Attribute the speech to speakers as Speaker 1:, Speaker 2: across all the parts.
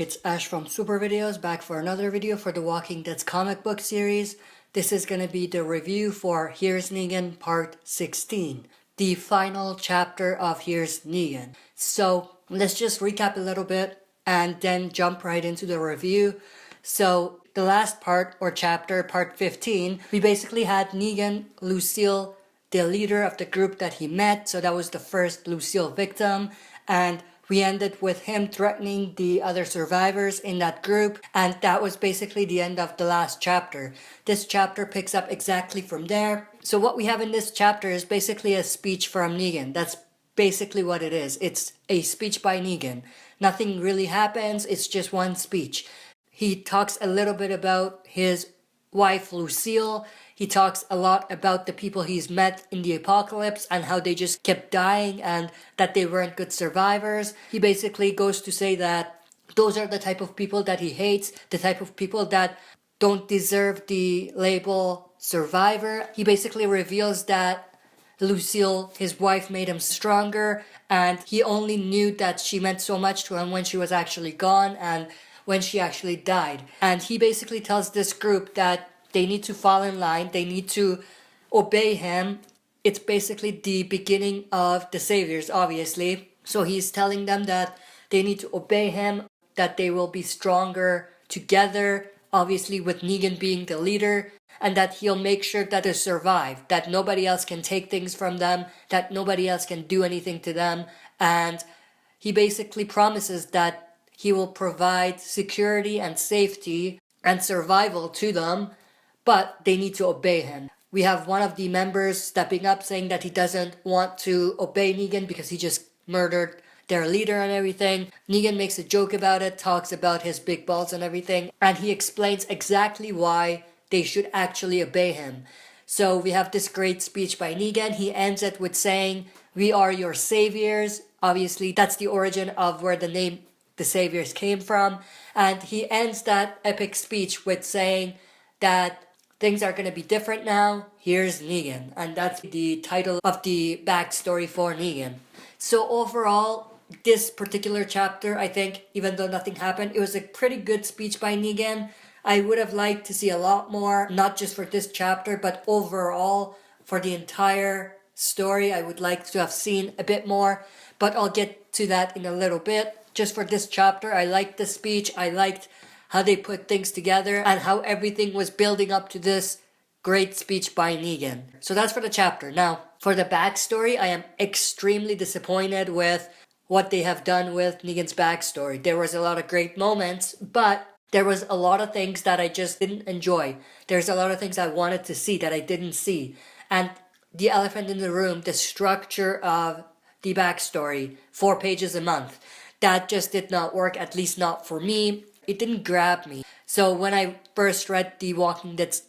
Speaker 1: It's Ash from Super Videos, back for another video for the Walking Dead's comic book series. This is gonna be the review for Here's Negan Part 16, the final chapter of Here's Negan. So let's just recap a little bit and then jump right into the review. So the last part or chapter, part 15, we basically had Negan, Lucille, the leader of the group that he met. So that was the first Lucille victim, and we ended with him threatening the other survivors in that group, and that was basically the end of the last chapter. This chapter picks up exactly from there. So what we have in this chapter is basically a speech from Negan. That's basically what it is. It's a speech by Negan. Nothing really happens, it's just one speech. He talks a little bit about his wife Lucille. He talks a lot about the people he's met in the apocalypse and how they just kept dying and that they weren't good survivors. He basically goes to say that those are the type of people that he hates, the type of people that don't deserve the label survivor. He basically reveals that Lucille, his wife, made him stronger, and he only knew that she meant so much to him when she was actually gone and when she actually died. And he basically tells this group that they need to fall in line, they need to obey him. It's basically the beginning of the Saviors, obviously. So he's telling them that they need to obey him, that they will be stronger together, obviously with Negan being the leader, and that he'll make sure that they survive, that nobody else can take things from them, that nobody else can do anything to them. And he basically promises that he will provide security and safety and survival to them, but they need to obey him. We have one of the members stepping up saying that he doesn't want to obey Negan because he just murdered their leader and everything. Negan makes a joke about it, talks about his big balls and everything, and he explains exactly why they should actually obey him. So we have this great speech by Negan. He ends it with saying, "We are your saviors." Obviously, that's the origin of where the name the Saviors came from. And he ends that epic speech with saying that things are going to be different now. Here's Negan. And that's the title of the backstory for Negan. So overall, this particular chapter, I think, even though nothing happened, it was a pretty good speech by Negan. I would have liked to see a lot more, not just for this chapter, but overall for the entire story. I would like to have seen a bit more, but I'll get to that in a little bit. Just for this chapter, I liked the speech. I liked how they put things together and how everything was building up to this great speech by Negan. So that's for the chapter. Now, for the backstory, I am extremely disappointed with what they have done with Negan's backstory. There was a lot of great moments, but there was a lot of things that I just didn't enjoy. There's a lot of things I wanted to see that I didn't see. And the elephant in the room, the structure of the backstory, 4 pages a month, that just did not work, at least not for me. It didn't grab me. So when I first read the Walking Dead's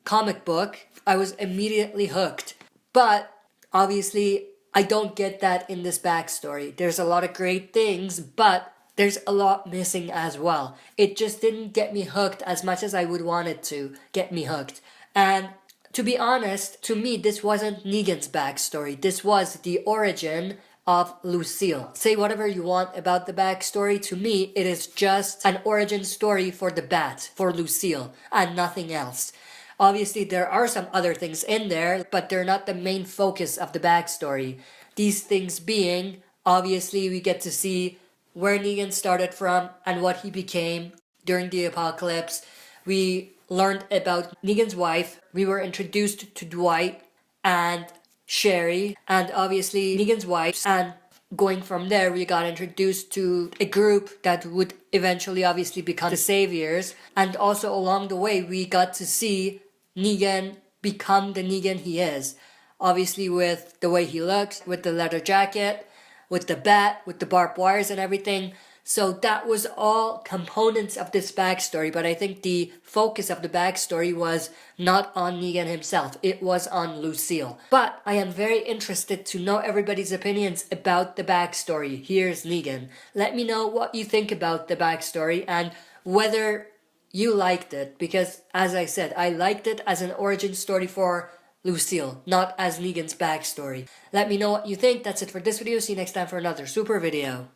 Speaker 1: comic book, I was immediately hooked. But obviously, I don't get that in this backstory. There's a lot of great things, but there's a lot missing as well. It just didn't get me hooked as much as I would want it to get me hooked. And to be honest, to me, this wasn't Negan's backstory. This was the origin of Lucille. Say whatever you want about the backstory. To me, it is just an origin story for the Bat, for Lucille, and nothing else. Obviously, there are some other things in there, but they're not the main focus of the backstory. These things being, obviously, we get to see where Negan started from and what he became during the apocalypse. We learned about Negan's wife. We were introduced to Dwight and Sherry, and obviously Negan's wife, and going from there we got introduced to a group that would eventually obviously become the Saviors, and also along the way we got to see Negan become the Negan he is, obviously with the way he looks, with the leather jacket, with the bat, with the barbed wires and everything. So that was all components of this backstory, but I think the focus of the backstory was not on Negan himself, it was on Lucille. But I am very interested to know everybody's opinions about the backstory. Here's Negan. Let me know what you think about the backstory and whether you liked it, because as I said, I liked it as an origin story for Lucille, not as Negan's backstory. Let me know what you think. That's it for this video. See you next time for another super video.